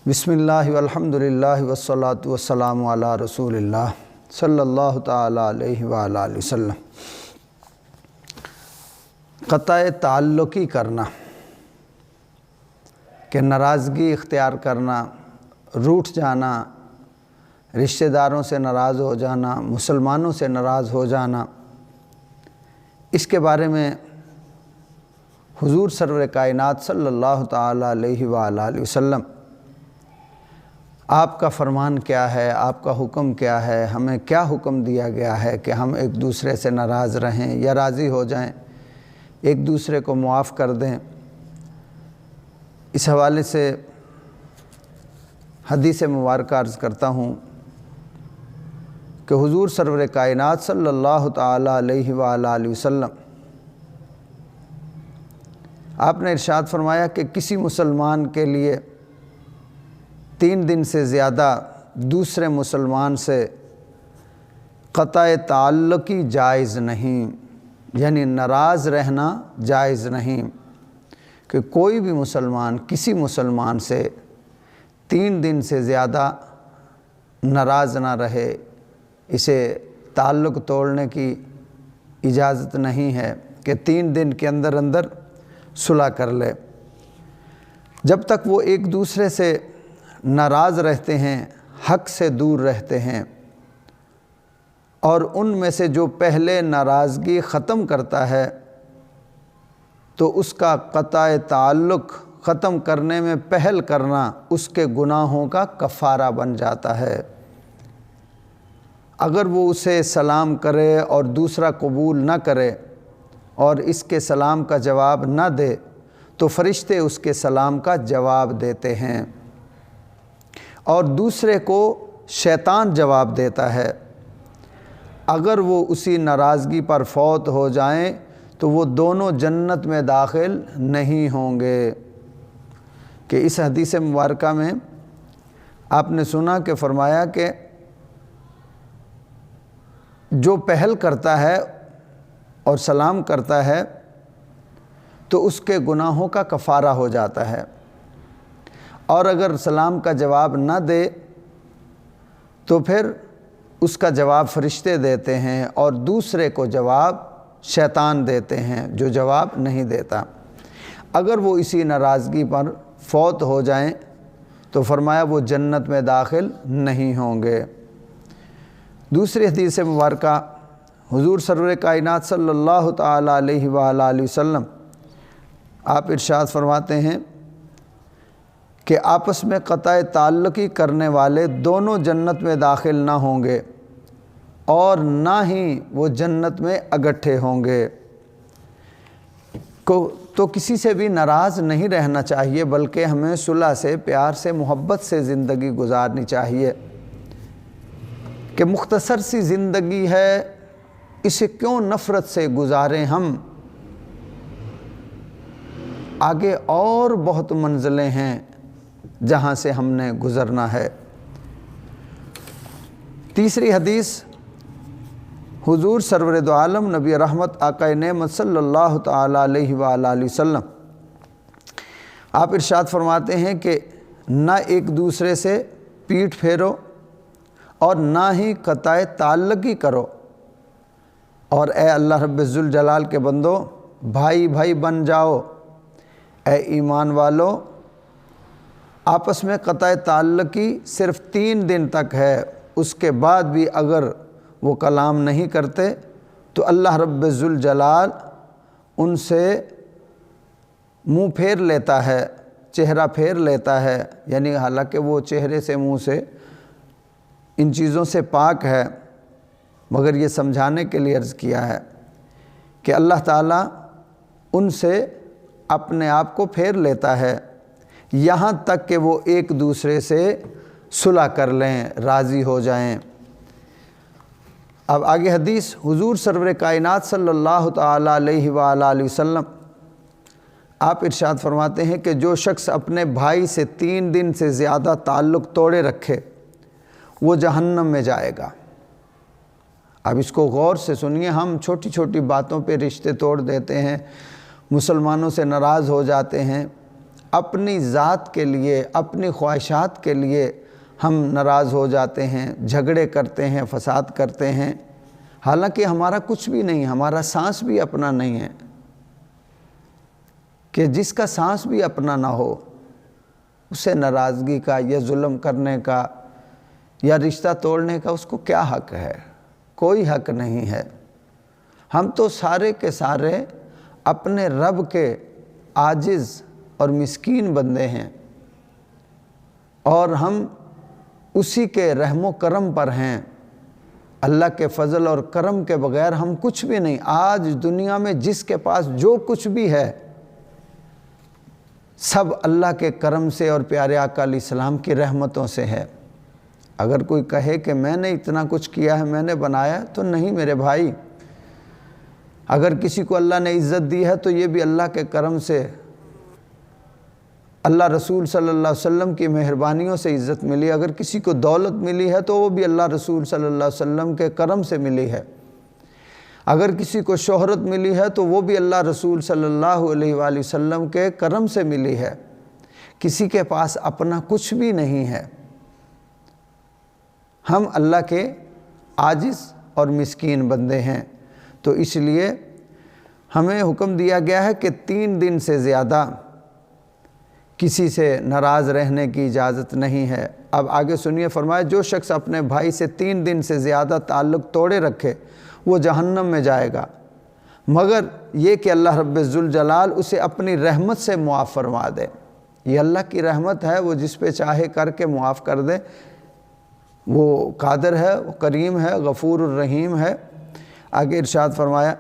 بسم اللہ والحمدللہ والصلاة والسلام علی رسول اللہ صلی اللہ تعالی علیہ وآلہ وسلم۔ قطع تعلقی کرنا کہ ناراضگی اختیار کرنا، روٹھ جانا، رشتہ داروں سے ناراض ہو جانا، مسلمانوں سے ناراض ہو جانا، اس کے بارے میں حضور سرور کائنات صلی اللہ تعالی علیہ وآلہ وسلم آپ کا فرمان کیا ہے، آپ کا حکم کیا ہے، ہمیں کیا حکم دیا گیا ہے کہ ہم ایک دوسرے سے ناراض رہیں یا راضی ہو جائیں، ایک دوسرے کو معاف کر دیں۔ اس حوالے سے حدیث مبارکہ عرض کرتا ہوں کہ حضور سرور کائنات صلی اللہ تعالی علیہ وآلہ وسلم آپ نے ارشاد فرمایا کہ کسی مسلمان کے لیے 3 دن سے زیادہ دوسرے مسلمان سے قطع تعلقی جائز نہیں، یعنی ناراض رہنا جائز نہیں، کہ کوئی بھی مسلمان کسی مسلمان سے 3 دن سے زیادہ ناراض نہ رہے، اسے تعلق توڑنے کی اجازت نہیں ہے کہ 3 دن کے اندر اندر صلح کر لے۔ جب تک وہ ایک دوسرے سے ناراض رہتے ہیں، حق سے دور رہتے ہیں، اور ان میں سے جو پہلے ناراضگی ختم کرتا ہے تو اس کا قطع تعلق ختم کرنے میں پہل کرنا اس کے گناہوں کا کفارہ بن جاتا ہے۔ اگر وہ اسے سلام کرے اور دوسرا قبول نہ کرے اور اس کے سلام کا جواب نہ دے تو فرشتے اس کے سلام کا جواب دیتے ہیں، اور دوسرے کو شیطان جواب دیتا ہے۔ اگر وہ اسی ناراضگی پر فوت ہو جائیں تو وہ دونوں جنت میں داخل نہیں ہوں گے۔ کہ اس حدیث مبارکہ میں آپ نے سنا کہ فرمایا کہ جو پہل کرتا ہے اور سلام کرتا ہے تو اس کے گناہوں کا کفارہ ہو جاتا ہے، اور اگر سلام کا جواب نہ دے تو پھر اس کا جواب فرشتے دیتے ہیں اور دوسرے کو جواب شیطان دیتے ہیں جو جواب نہیں دیتا۔ اگر وہ اسی ناراضگی پر فوت ہو جائیں تو فرمایا وہ جنت میں داخل نہیں ہوں گے۔ دوسری حدیث مبارکہ حضور سرور کائنات صلی اللہ تعالی علیہ وآلہ وسلم آپ ارشاد فرماتے ہیں کہ آپس میں قطع تعلقی کرنے والے دونوں جنت میں داخل نہ ہوں گے اور نہ ہی وہ جنت میں اگٹھے ہوں گے۔ تو کسی سے بھی ناراض نہیں رہنا چاہیے، بلکہ ہمیں صلح سے، پیار سے، محبت سے زندگی گزارنی چاہیے۔ کہ مختصر سی زندگی ہے، اسے کیوں نفرت سے گزاریں ہم، آگے اور بہت منزلیں ہیں جہاں سے ہم نے گزرنا ہے۔ تیسری حدیث حضور سرور دو عالم نبی رحمت آقا نعمت صلی اللہ تعالی علیہ وآلہ وسلم آپ ارشاد فرماتے ہیں کہ نہ ایک دوسرے سے پیٹھ پھیرو اور نہ ہی قطع تعلقی کرو، اور اے اللہ رب ذوالجلال کے بندو بھائی بھائی بن جاؤ۔ اے ایمان والو، آپس میں قطع تعلقی صرف 3 دن تک ہے، اس کے بعد بھی اگر وہ کلام نہیں کرتے تو اللہ رب ذوالجلال ان سے منہ پھیر لیتا ہے، چہرہ پھیر لیتا ہے، یعنی حالانکہ وہ چہرے سے، منہ سے، ان چیزوں سے پاک ہے، مگر یہ سمجھانے کے لیے عرض کیا ہے کہ اللہ تعالیٰ ان سے اپنے آپ کو پھیر لیتا ہے، یہاں تک کہ وہ ایک دوسرے سے صلح کر لیں، راضی ہو جائیں۔ اب آگے حدیث حضور سرور کائنات صلی اللہ تعالی علیہ وآلہ وسلم آپ ارشاد فرماتے ہیں کہ جو شخص اپنے بھائی سے 3 دن سے زیادہ تعلق توڑے رکھے وہ جہنم میں جائے گا۔ اب اس کو غور سے سنیے، ہم چھوٹی چھوٹی باتوں پہ رشتے توڑ دیتے ہیں، مسلمانوں سے ناراض ہو جاتے ہیں، اپنی ذات کے لیے، اپنی خواہشات کے لیے ہم ناراض ہو جاتے ہیں، جھگڑے کرتے ہیں، فساد کرتے ہیں، حالانکہ ہمارا کچھ بھی نہیں، ہمارا سانس بھی اپنا نہیں ہے۔ کہ جس کا سانس بھی اپنا نہ ہو، اسے ناراضگی کا یا ظلم کرنے کا یا رشتہ توڑنے کا اس کو کیا حق ہے؟ کوئی حق نہیں ہے۔ ہم تو سارے کے سارے اپنے رب کے عاجز اور مسکین بندے ہیں، اور ہم اسی کے رحم و کرم پر ہیں۔ اللہ کے فضل اور کرم کے بغیر ہم کچھ بھی نہیں۔ آج دنیا میں جس کے پاس جو کچھ بھی ہے، سب اللہ کے کرم سے اور پیارے آقا علیہ السلام کی رحمتوں سے ہے۔ اگر کوئی کہے کہ میں نے اتنا کچھ کیا ہے، میں نے بنایا، تو نہیں میرے بھائی۔ اگر کسی کو اللہ نے عزت دی ہے تو یہ بھی اللہ کے کرم سے، اللہ رسول صلی اللہ علیہ وسلم کی مہربانیوں سے عزت ملی۔ اگر کسی کو دولت ملی ہے تو وہ بھی اللہ رسول صلی اللہ علیہ وسلم کے کرم سے ملی ہے۔ اگر کسی کو شہرت ملی ہے تو وہ بھی اللہ رسول صلی اللہ علیہ وآلہ وسلم کے کرم سے ملی ہے۔ کسی کے پاس اپنا کچھ بھی نہیں ہے۔ ہم اللہ کے عاجز اور مسکین بندے ہیں، تو اس لیے ہمیں حکم دیا گیا ہے کہ 3 دن سے زیادہ کسی سے ناراض رہنے کی اجازت نہیں ہے۔ اب آگے سنیے، فرمایا جو شخص اپنے بھائی سے 3 دن سے زیادہ تعلق توڑے رکھے وہ جہنم میں جائے گا، مگر یہ کہ اللہ رب ذوالجلال اسے اپنی رحمت سے معاف فرما دے۔ یہ اللہ کی رحمت ہے، وہ جس پہ چاہے کر کے معاف کر دے۔ وہ قادر ہے، وہ کریم ہے، غفور الرحیم ہے۔ آگے ارشاد فرمایا،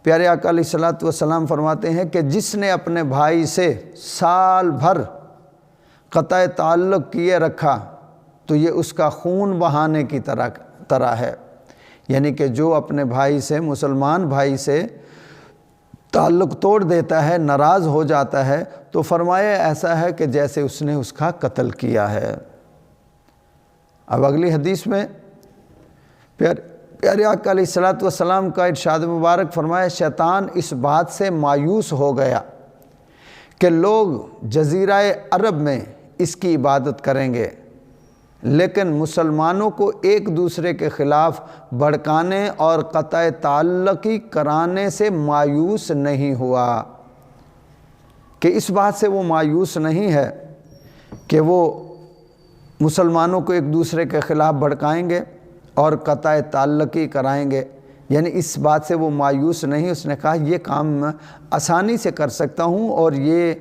پیارے آقا علیہ الصلوۃ والسلام فرماتے ہیں کہ جس نے اپنے بھائی سے سال بھر قطع تعلق کیے رکھا تو یہ اس کا خون بہانے کی طرح ہے۔ یعنی کہ جو اپنے بھائی سے، مسلمان بھائی سے تعلق توڑ دیتا ہے، ناراض ہو جاتا ہے، تو فرمایا ایسا ہے کہ جیسے اس نے اس کا قتل کیا ہے۔ اب اگلی حدیث میں پیارے آقا علیہ الصلوۃ والسلام کا ارشاد مبارک فرمایا، شیطان اس بات سے مایوس ہو گیا کہ لوگ جزیرہ عرب میں اس کی عبادت کریں گے، لیکن مسلمانوں کو ایک دوسرے کے خلاف بھڑکانے اور قطع تعلقی کرانے سے مایوس نہیں ہوا۔ کہ اس بات سے وہ مایوس نہیں ہے کہ وہ مسلمانوں کو ایک دوسرے کے خلاف بھڑکائیں گے اور قطع تعلقی کرائیں گے، یعنی اس بات سے وہ مایوس نہیں۔ اس نے کہا یہ کام میں آسانی سے کر سکتا ہوں، اور یہ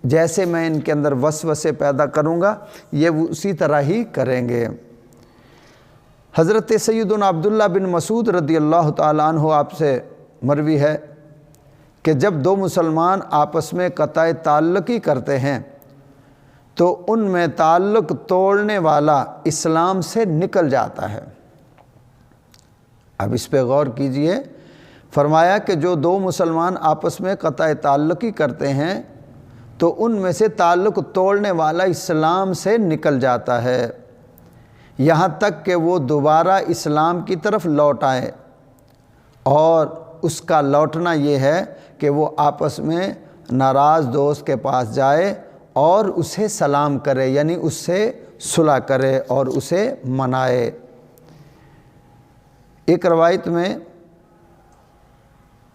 جیسے میں ان کے اندر وسوسے پیدا کروں گا یہ اسی طرح ہی کریں گے۔ حضرت سیدنا عبداللہ بن مسعود رضی اللہ تعالیٰ عنہ آپ سے مروی ہے کہ جب 2 مسلمان آپس میں قطع تعلقی کرتے ہیں تو ان میں تعلق توڑنے والا اسلام سے نکل جاتا ہے۔ اب اس پہ غور کیجئے، فرمایا کہ جو 2 مسلمان آپس میں قطع تعلقی کرتے ہیں تو ان میں سے تعلق توڑنے والا اسلام سے نکل جاتا ہے، یہاں تک کہ وہ دوبارہ اسلام کی طرف لوٹ آئے۔ اور اس کا لوٹنا یہ ہے کہ وہ آپس میں ناراض دوست کے پاس جائے اور اسے سلام کرے، یعنی اس سے صلح کرے اور اسے منائے۔ ایک روایت میں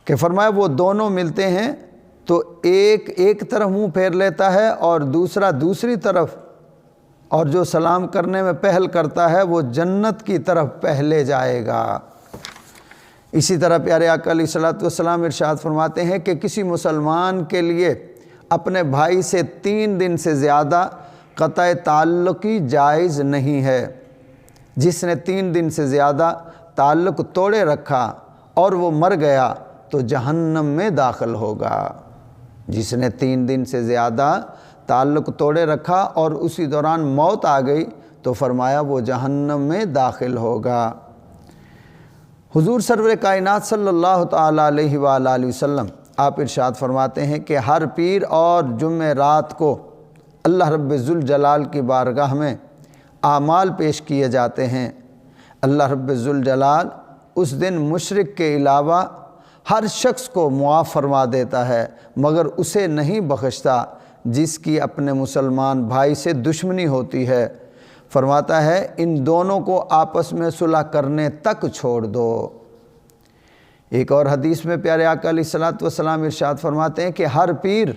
کہ فرمایا وہ دونوں ملتے ہیں تو ایک طرف منہ پھیر لیتا ہے اور دوسرا دوسری طرف، اور جو سلام کرنے میں پہل کرتا ہے وہ جنت کی طرف پہلے جائے گا۔ اسی طرح پیارے آقا علیہ الصلوۃ والسلام ارشاد فرماتے ہیں کہ کسی مسلمان کے لیے اپنے بھائی سے 3 دن سے زیادہ قطع تعلقی جائز نہیں ہے۔ جس نے 3 دن سے زیادہ تعلق توڑے رکھا اور وہ مر گیا تو جہنم میں داخل ہوگا۔ جس نے 3 دن سے زیادہ تعلق توڑے رکھا اور اسی دوران موت آ گئی تو فرمایا وہ جہنم میں داخل ہوگا۔ حضور سرور کائنات صلی اللہ تعالیٰ علیہ وآلہ وسلم آپ ارشاد فرماتے ہیں کہ ہر پیر اور جمعہ رات کو اللہ رب ذوالجلال کی بارگاہ میں اعمال پیش کیے جاتے ہیں۔ اللہ رب ذوالجلال اس دن مشرک کے علاوہ ہر شخص کو معاف فرما دیتا ہے، مگر اسے نہیں بخشتا جس کی اپنے مسلمان بھائی سے دشمنی ہوتی ہے، فرماتا ہے ان دونوں کو آپس میں صلح کرنے تک چھوڑ دو۔ ایک اور حدیث میں پیارے آقا علیہ الصلوۃ والسلام ارشاد فرماتے ہیں کہ ہر پیر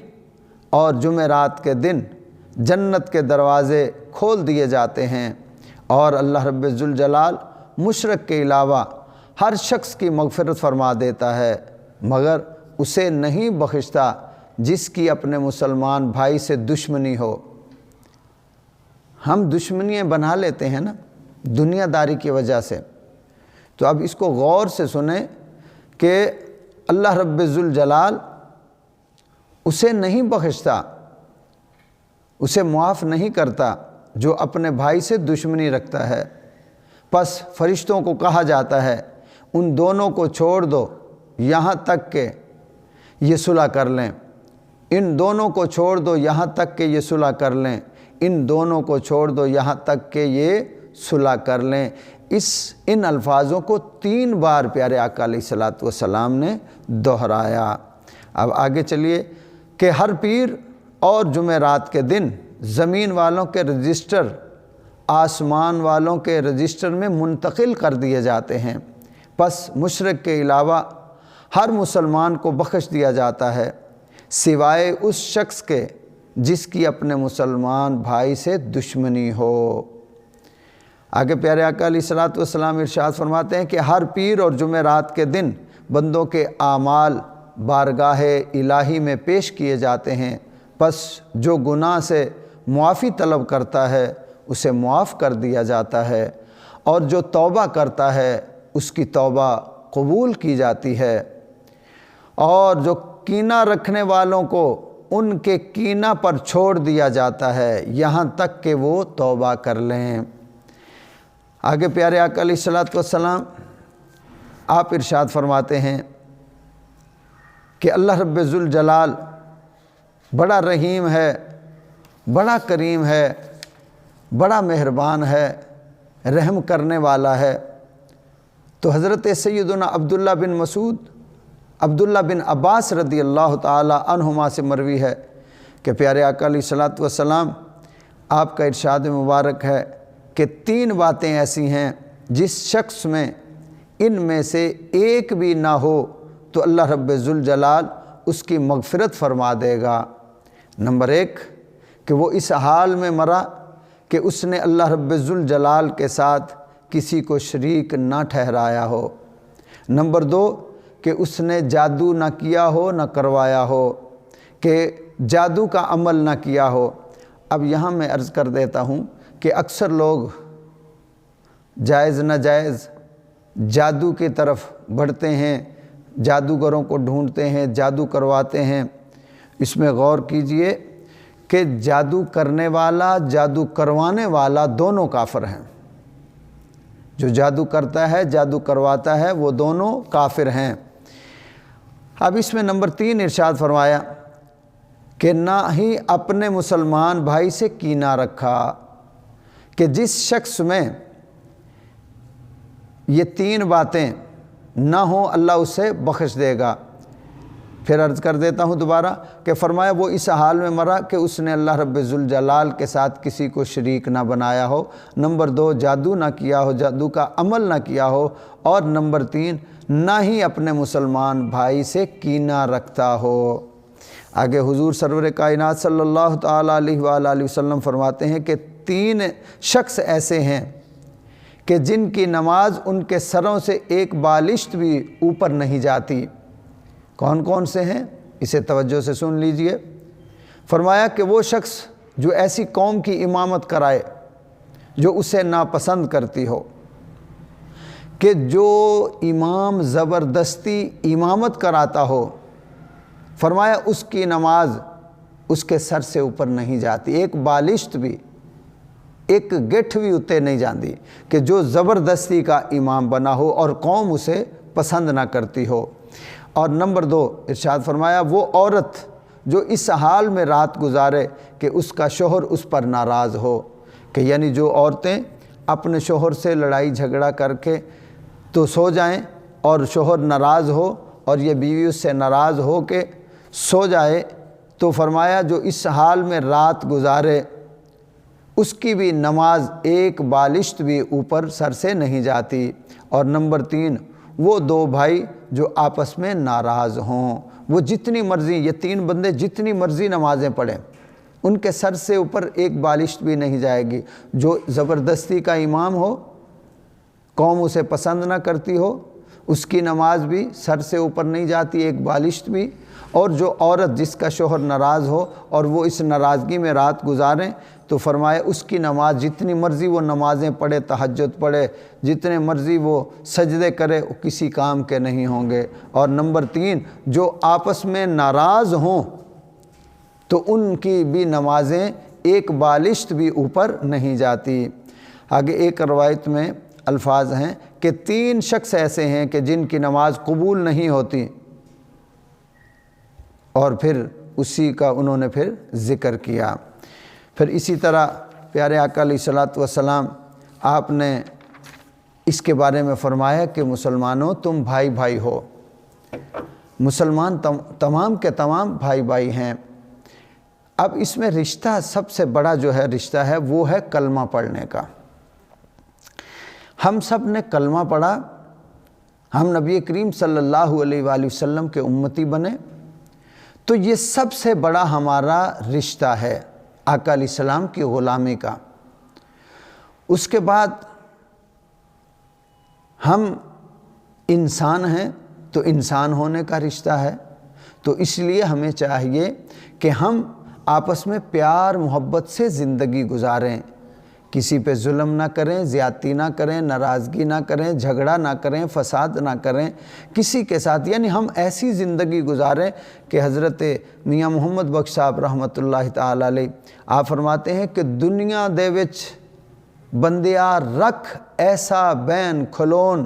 اور جمعرات کے دن جنت کے دروازے کھول دیے جاتے ہیں، اور اللہ رب ذوالجلال مشرک کے علاوہ ہر شخص کی مغفرت فرما دیتا ہے، مگر اسے نہیں بخشتا جس کی اپنے مسلمان بھائی سے دشمنی ہو۔ ہم دشمنیاں بنا لیتے ہیں نا دنیا داری کی وجہ سے، تو اب اس کو غور سے سنیں کہ اللہ رب ذوالجلال اسے نہیں بخشتا، اسے معاف نہیں کرتا جو اپنے بھائی سے دشمنی رکھتا ہے۔ پس فرشتوں کو کہا جاتا ہے ان دونوں کو چھوڑ دو یہاں تک کہ یہ صلح کر لیں، ان دونوں کو چھوڑ دو یہاں تک کہ یہ صلح کر لیں، ان دونوں کو چھوڑ دو یہاں تک کہ یہ صلح کر لیں۔ ان الفاظوں کو 3 بار پیارے آقا علیہ الصلوۃ والسلام نے دہرایا۔ اب آگے چلیے کہ ہر پیر اور جمعرات کے دن زمین والوں کے رجسٹر آسمان والوں کے رجسٹر میں منتقل کر دیے جاتے ہیں، پس مشرک کے علاوہ ہر مسلمان کو بخش دیا جاتا ہے سوائے اس شخص کے جس کی اپنے مسلمان بھائی سے دشمنی ہو۔ آگے پیارے آقا علیہ الصلوۃ والسلام ارشاد فرماتے ہیں کہ ہر پیر اور جمعرات کے دن بندوں کے اعمال بارگاہ الہی میں پیش کیے جاتے ہیں، پس جو گناہ سے معافی طلب کرتا ہے اسے معاف کر دیا جاتا ہے، اور جو توبہ کرتا ہے اس کی توبہ قبول کی جاتی ہے، اور جو کینہ رکھنے والوں کو ان کے کینہ پر چھوڑ دیا جاتا ہے یہاں تک کہ وہ توبہ کر لیں۔ آگے پیارے آقا علیہ الصلوۃ والسلام آپ ارشاد فرماتے ہیں کہ اللہ رب ذوالجلال بڑا رحیم ہے، بڑا کریم ہے، بڑا مہربان ہے، رحم کرنے والا ہے۔ تو حضرت سیدنا عبداللہ بن مسعود، عبداللہ بن عباس رضی اللہ تعالی عنہما سے مروی ہے کہ پیارے آقا علیہ الصلوۃ والسلام آپ کا ارشاد مبارک ہے کہ 3 باتیں ایسی ہیں جس شخص میں ان میں سے ایک بھی نہ ہو تو اللہ رب ذوالجلال اس کی مغفرت فرما دے گا۔ نمبر 1 کہ وہ اس حال میں مرا کہ اس نے اللہ رب ذوالجلال کے ساتھ کسی کو شریک نہ ٹھہرایا ہو۔ نمبر 2 کہ اس نے جادو نہ کیا ہو نہ کروایا ہو، کہ جادو کا عمل نہ کیا ہو۔ اب یہاں میں عرض کر دیتا ہوں کہ اکثر لوگ جائز ناجائز جادو کی طرف بڑھتے ہیں، جادوگروں کو ڈھونڈتے ہیں، جادو کرواتے ہیں۔ اس میں غور کیجئے کہ جادو کرنے والا، جادو کروانے والا دونوں کافر ہیں۔ جو جادو کرتا ہے، جادو کرواتا ہے، وہ دونوں کافر ہیں۔ اب اس میں نمبر 3 ارشاد فرمایا کہ نہ ہی اپنے مسلمان بھائی سے کینہ رکھا، کہ جس شخص میں یہ 3 باتیں نہ ہوں اللہ اسے بخش دے گا۔ پھر عرض کر دیتا ہوں دوبارہ کہ فرمایا وہ اس حال میں مرا کہ اس نے اللہ رب ذوالجلال کے ساتھ کسی کو شریک نہ بنایا ہو۔ نمبر 2 جادو نہ کیا ہو، جادو کا عمل نہ کیا ہو، اور نمبر 3 نہ ہی اپنے مسلمان بھائی سے کینہ رکھتا ہو۔ آگے حضور سرور کائنات صلی اللہ تعالیٰ علیہ وآلہ وسلم فرماتے ہیں کہ 3 شخص ایسے ہیں کہ جن کی نماز ان کے سروں سے ایک بالشت بھی اوپر نہیں جاتی۔ کون کون سے ہیں؟ اسے توجہ سے سن لیجئے۔ فرمایا کہ وہ شخص جو ایسی قوم کی امامت کرائے جو اسے ناپسند کرتی ہو، کہ جو امام زبردستی امامت کراتا ہو، فرمایا اس کی نماز اس کے سر سے اوپر نہیں جاتی، ایک بالشت بھی، ایک گٹھ بھی اتے نہیں جاندی، کہ جو زبردستی کا امام بنا ہو اور قوم اسے پسند نہ کرتی ہو۔ اور نمبر 2 ارشاد فرمایا وہ عورت جو اس حال میں رات گزارے کہ اس کا شوہر اس پر ناراض ہو، کہ یعنی جو عورتیں اپنے شوہر سے لڑائی جھگڑا کر کے تو سو جائیں اور شوہر ناراض ہو اور یہ بیوی اس سے ناراض ہو کے سو جائے، تو فرمایا جو اس حال میں رات گزارے اس کی بھی نماز ایک بالشت بھی اوپر سر سے نہیں جاتی۔ اور نمبر 3، وہ 2 بھائی جو آپس میں ناراض ہوں، وہ جتنی مرضی، یہ 3 بندے جتنی مرضی نمازیں پڑھیں، ان کے سر سے اوپر ایک بالشت بھی نہیں جائے گی۔ جو زبردستی کا امام ہو، قوم اسے پسند نہ کرتی ہو، اس کی نماز بھی سر سے اوپر نہیں جاتی، ایک بالشت بھی۔ اور جو عورت جس کا شوہر ناراض ہو اور وہ اس ناراضگی میں رات گزاریں، تو فرمایا اس کی نماز جتنی مرضی وہ نمازیں پڑھے، تہجد پڑھے، جتنے مرضی وہ سجدے کرے، وہ کسی کام کے نہیں ہوں گے۔ اور نمبر 3، جو آپس میں ناراض ہوں تو ان کی بھی نمازیں ایک بالشت بھی اوپر نہیں جاتی۔ آگے ایک روایت میں الفاظ ہیں کہ 3 شخص ایسے ہیں کہ جن کی نماز قبول نہیں ہوتی، اور پھر اسی کا انہوں نے پھر ذکر کیا۔ پھر اسی طرح پیارے آقا علیہ الصلوۃ والسلام آپ نے اس کے بارے میں فرمایا کہ مسلمانوں تم بھائی بھائی ہو، مسلمان تمام کے تمام بھائی بھائی ہیں۔ اب اس میں رشتہ سب سے بڑا جو ہے رشتہ ہے وہ ہے کلمہ پڑھنے کا۔ ہم سب نے کلمہ پڑھا، ہم نبی کریم صلی اللہ علیہ وآلہ وسلم کے امتی بنے، تو یہ سب سے بڑا ہمارا رشتہ ہے آقا علیہ السلام کی غلامی کا۔ اس کے بعد ہم انسان ہیں تو انسان ہونے کا رشتہ ہے، تو اس لیے ہمیں چاہیے کہ ہم آپس میں پیار محبت سے زندگی گزاریں، کسی پہ ظلم نہ کریں، زیادتی نہ کریں، ناراضگی نہ کریں، جھگڑا نہ کریں، فساد نہ کریں کسی کے ساتھ۔ یعنی ہم ایسی زندگی گزاریں کہ حضرت میاں محمد بخش صاحب رحمۃ اللہ تعالی علیہ آپ فرماتے ہیں کہ دنیا دے وچ بندیا رکھ ایسا بین کھلون،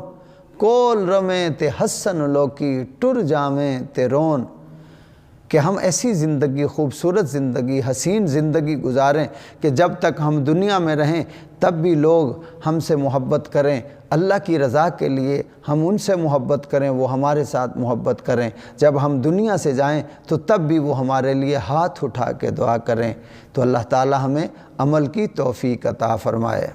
کول رمیں تے حسن لوکی ٹر جاویں تے رون، کہ ہم ایسی زندگی، خوبصورت زندگی، حسین زندگی گزاریں کہ جب تک ہم دنیا میں رہیں تب بھی لوگ ہم سے محبت کریں، اللہ کی رضا کے لیے ہم ان سے محبت کریں، وہ ہمارے ساتھ محبت کریں۔ جب ہم دنیا سے جائیں تو تب بھی وہ ہمارے لیے ہاتھ اٹھا کے دعا کریں۔ تو اللہ تعالی ہمیں عمل کی توفیق عطا فرمائے۔